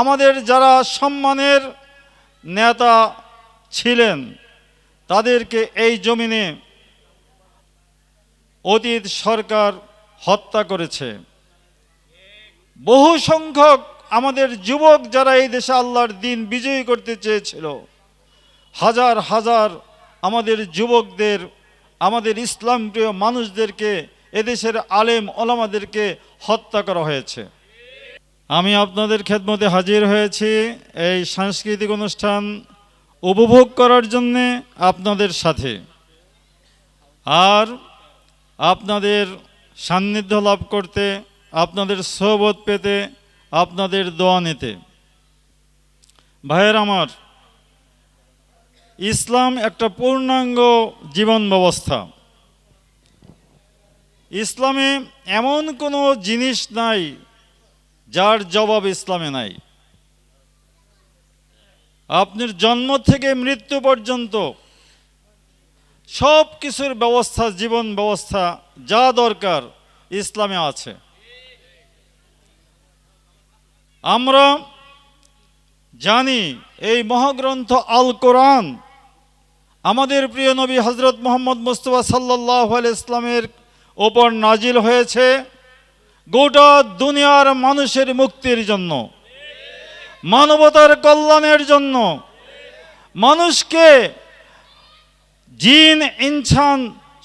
আমাদের যারা সম্মানের নেতা ছিলেন তাদেরকে এই জমিনে অতীত সরকার হত্যা করেছে। বহু সংখ্যক আমাদের যুবক যারা এই দেশে আল্লাহর দ্বীন বিজয়ী করতে চেয়েছিল, হাজার হাজার আমাদের যুবকদের, আমাদের ইসলাম প্রিয় মানুষদেরকে, এদেশের আলেম ওলামাদেরকে হত্যা করা হয়েছে। আমি আপনাদের খেদমতে হাজির হয়েছি এই সাংস্কৃতিক অনুষ্ঠান উপভোগ করার জন্যে আপনাদের সাথে, আর আপনাদের সান্নিধ্য লাভ করতে, আপনাদের সোহবত পেতে, আপনাদের দোয়া নিতে। ভাইয়ের আমার, ইসলাম একটা পূর্ণাঙ্গ জীবন ব্যবস্থা। ইসলামে এমন কোনো জিনিস নাই যার জবাব ইসলামে নাই। আপনার জন্ম থেকে মৃত্যু পর্যন্ত সব কিছুর ব্যবস্থা, জীবন ব্যবস্থা যা দরকার ইসলামে আছে। আমরা জানি এই মহাগ্রন্থ আল কোরআন আমাদের প্রিয় নবী হযরত মুহাম্মদ মুস্তাফা সাল্লাল্লাহু আলাইহি ইসলামের ওপর নাজিল হয়েছে গোটা দুনিয়ার মানুষের মুক্তির জন্য, মানবতার কল্যাণের জন্য, মানুষকে জিন ইনসান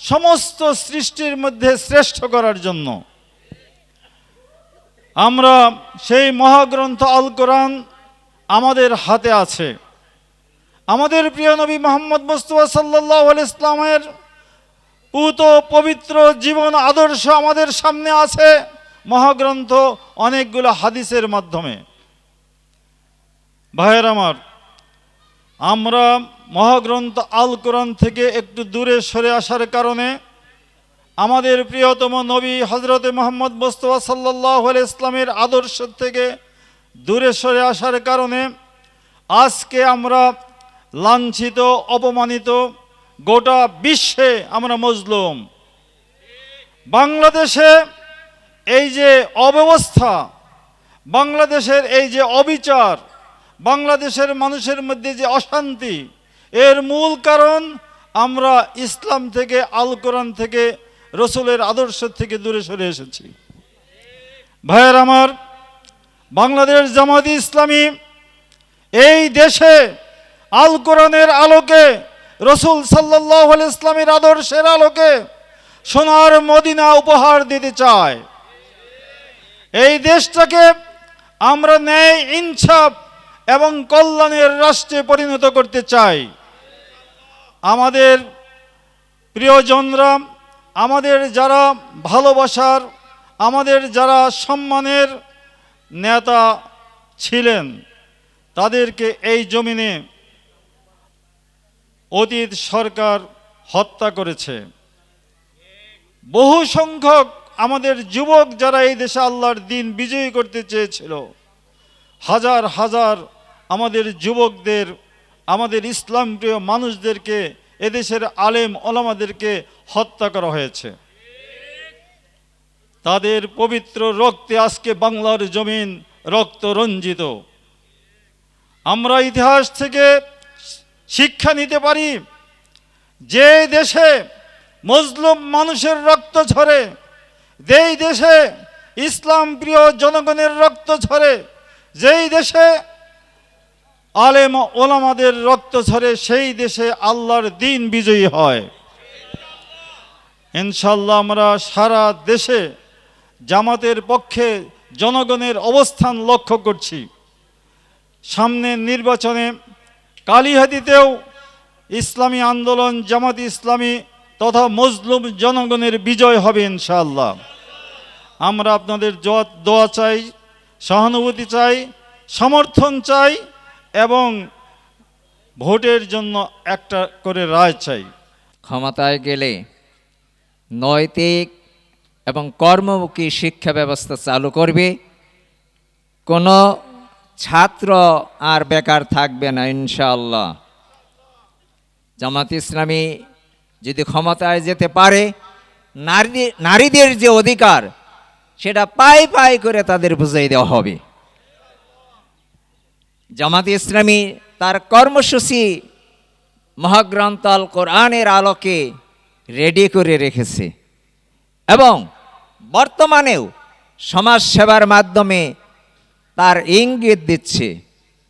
সমস্ত সৃষ্টির মধ্যে শ্রেষ্ঠ করার জন্য। আমরা সেই মহাগ্রন্থ আল কোরআন আমাদের হাতে আছে। আমাদের প্রিয় নবী মুহাম্মদ মুস্তাফা সাল্লাল্লাহু আলাইহি ইসলামের পুত পবিত্র জীবন আদর্শ আমাদের সামনে আছে মহাগ্রন্থ অনেকগুলো হাদিসের মাধ্যমে। ভাইয়ের আমার, আমরা মহাগ্রন্থ আল কোরআন থেকে একটু দূরে সরে আসার কারণে, আমাদের প্রিয়তম নবী হযরতে মুহাম্মদ মুস্তাফা সাল্লাল্লাহু আলাইহি ইসলামের আদর্শ থেকে দূরে সরে আসার কারণে আজকে আমরা লাঞ্ছিত, অপমানিত, গোটা বিশ্বে আমরা মজলুম। বাংলাদেশে এই যে অব্যবস্থা, বাংলাদেশের এই যে অবিচার, বাংলাদেশের মানুষের মধ্যে যে অশান্তি, এর মূল কারণ আমরা ইসলাম থেকে, আল কোরআন থেকে, রসুলের আদর্শ থেকে দূরে সরে এসেছি। ভাইয়ের আমার, বাংলাদেশ জামাত ইসলামী এই দেশে আল কোরআনের আলোকে, রসুল সাল্লাল্লাহু আলাইহি ইসলামের আদর্শের আলোকে সোনার মদিনা উপহার দিতে চায়। এই দেশটাকে আমরা ন্যায়, ইনসাফ এবং কল্যাণের রাষ্ট্রে পরিণত করতে চাই। আমাদের প্রিয়জনরা, আমাদের যারা ভালোবাসার, আমাদের যারা সম্মানের নেতা ছিলেন তাদেরকে এই জমিনে অতীত সরকার হত্যা করেছে। বহু সংখ্যক আমাদের যুবক যারা এই দেশে আল্লাহর দ্বীন বিজয়ী করতে চেয়েছিল, হাজার হাজার আমাদের যুবকদের, আমাদের ইসলাম প্রিয় মানুষদেরকে, এদেশের আলেম ওলামাদেরকে হত্যা করা হয়েছে। তাদের পবিত্র রক্তে আজকে বাংলার জমিন রক্ত রঞ্জিত। আমরা ইতিহাস থেকে শিক্ষা নিতে পারি, যে দেশে মজলুম মানুষের রক্ত ঝরে, যেই দেশে ইসলাম প্রিয় জনগণের রক্ত ঝরে, যেই দেশে আলেম ওলামাদের রক্ত ঝরে, সেই দেশে আল্লাহর দ্বীন বিজয়ী হয়। ইনশাআল্লাহ আমরা সারা দেশে জামাতের পক্ষে জনগণের অবস্থান লক্ষ্য করছি। সামনের নির্বাচনে কালিহাতীতেও ইসলামী আন্দোলন, জামাত ইসলামী তথা মজলুম জনগণের বিজয় হবে ইনশাআল্লাহ। আমরা আপনাদের দোয়া চাই, সহানুভূতি চাই, সমর্থন চাই এবং ভোটের জন্য একটা করে রায় চাই। ক্ষমতায় গেলে নৈতিক এবং কর্মমুখী শিক্ষা ব্যবস্থা চালু করবে, কোনো ছাত্র আর বেকার থাকবে না ইনশাআল্লাহ। জামাত ইসলামী যদি ক্ষমতায় যেতে পারে, নারীদের যে অধিকার সেটা পাই পাই করে তাদের বুঝিয়ে দেওয়া হবে। জামাত ইসলামী তার কর্মসূচি মহাগ্রন্থ আল কোরআনের আলোকে রেডি করে রেখেছে এবং বর্তমানেও সমাজ সেবার মাধ্যমে তার ইঙ্গিত দিচ্ছে।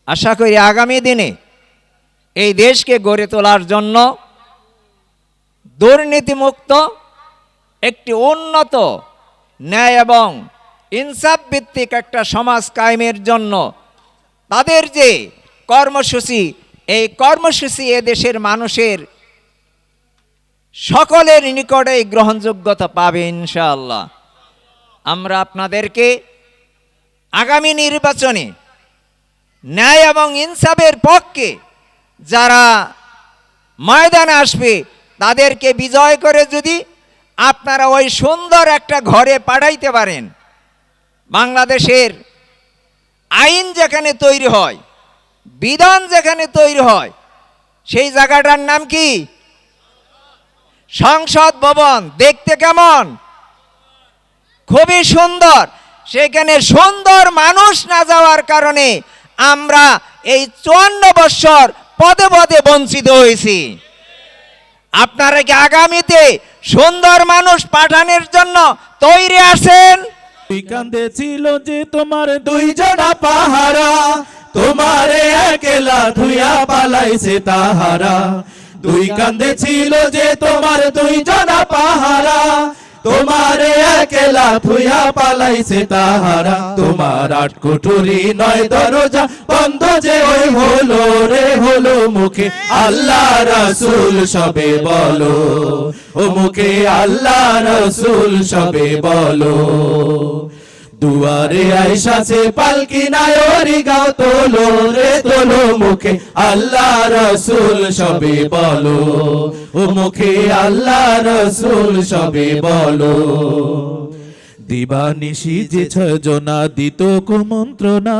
আশা করি আগামী দিনে এই দেশকে গড়ে তোলার জন্য দুর্নীতিমুক্ত একটি উন্নত ন্যায় এবং ইনসাফ ভিত্তিক একটা সমাজ কায়েমের জন্য তাদের যে কর্মসূচি, এই কর্মসূচি এদেশের মানুষের সকলের নিকটেই গ্রহণযোগ্যতা পাবে ইনশাআল্লাহ। আমরা আপনাদেরকে আগামী নির্বাচনে ন্যায় এবং ইনসাফের পক্ষে যারা ময়দানে আসবে তাদেরকে বিজয় করে যদি আপনারা ওই সুন্দর একটা ঘরে পাঠাইতে পারেন, বাংলাদেশের আইন যেখানে তৈরি হয়, বিধান যেখানে তৈরি হয়, সেই জায়গাটার নাম কি? সংসদ ভবন। দেখতে কেমন? খুবই সুন্দর। সেখানে সুন্দর মানুষ না যাওয়ার কারণে আমরা এই 54 বৎসর পদে পদে বঞ্চিত হয়েছি। আপনারা কি আগামীতে সুন্দর মানুষ পাঠানোর জন্য তৈরি আছেন? দুই কান্দে ছিল যে তোমার দুইজনা পাহারা, তোমারে একলা ধুইয়া পালাইছে তাহারা। দুই কান্দে ছিল যে তোমার দুইজনা পাহারা, তোমারে একলা ধুইয়া পালাইছে তাহারা। তোমার 8 কুঠুরি 9 দরজা বন্ধ যে ওই হলো রে হলো, মুখে আল্লাহ রাসূল সবে বলো, ও মুখে আল্লাহ রাসূল সবে বলো। দুয়ারে আইসাছে পালকি নায়রি গাও তোলো রে তোলো, মুখে আল্লাহ রাসূল সবে বলো, ও মুখে আল্লাহ রাসূল সবে বলো। দিবানিশি যে 6 জনা দিত কুমন্ত্রণা,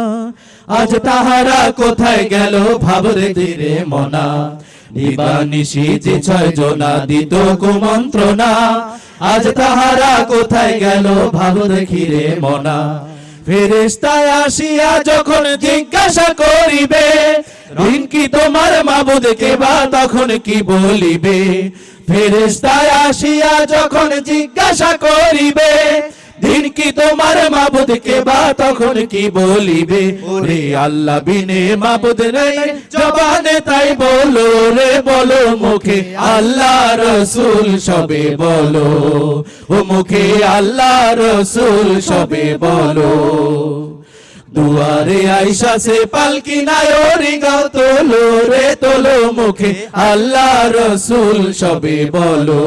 আজ তাহারা কোথায় গেল ভাবরে ধীরে মনা। দিবানিশি যে 6 জনা দিত কুমন্ত্রণা, আজ তাহারা কোথায় গেল ভাব দেখিরে মনা। ফেরেশতায় আসিয়া যখন জিজ্ঞাসা করিবে, ঋণ কি তোমার মাবুদ কে বা তখন কি বলিবে। ফেরেশতায় আসিয়া যখন জিজ্ঞাসা করিবে, দিন কি তোমার মাবুদ কে বা তখন কি বলিবে। ওরে আল্লাহ বিনে মাবুদ নাই জবানে তাই বলো রে বলো, মুখে আল্লাহ রাসূল সবে বলো, ও মুখে আল্লাহ রাসূল সবে বলো। দুয়ারে আইসাছে পালকি নায়রি গাও তোলো রে তোলো, মুখে আল্লাহ রাসূল সবে বলো।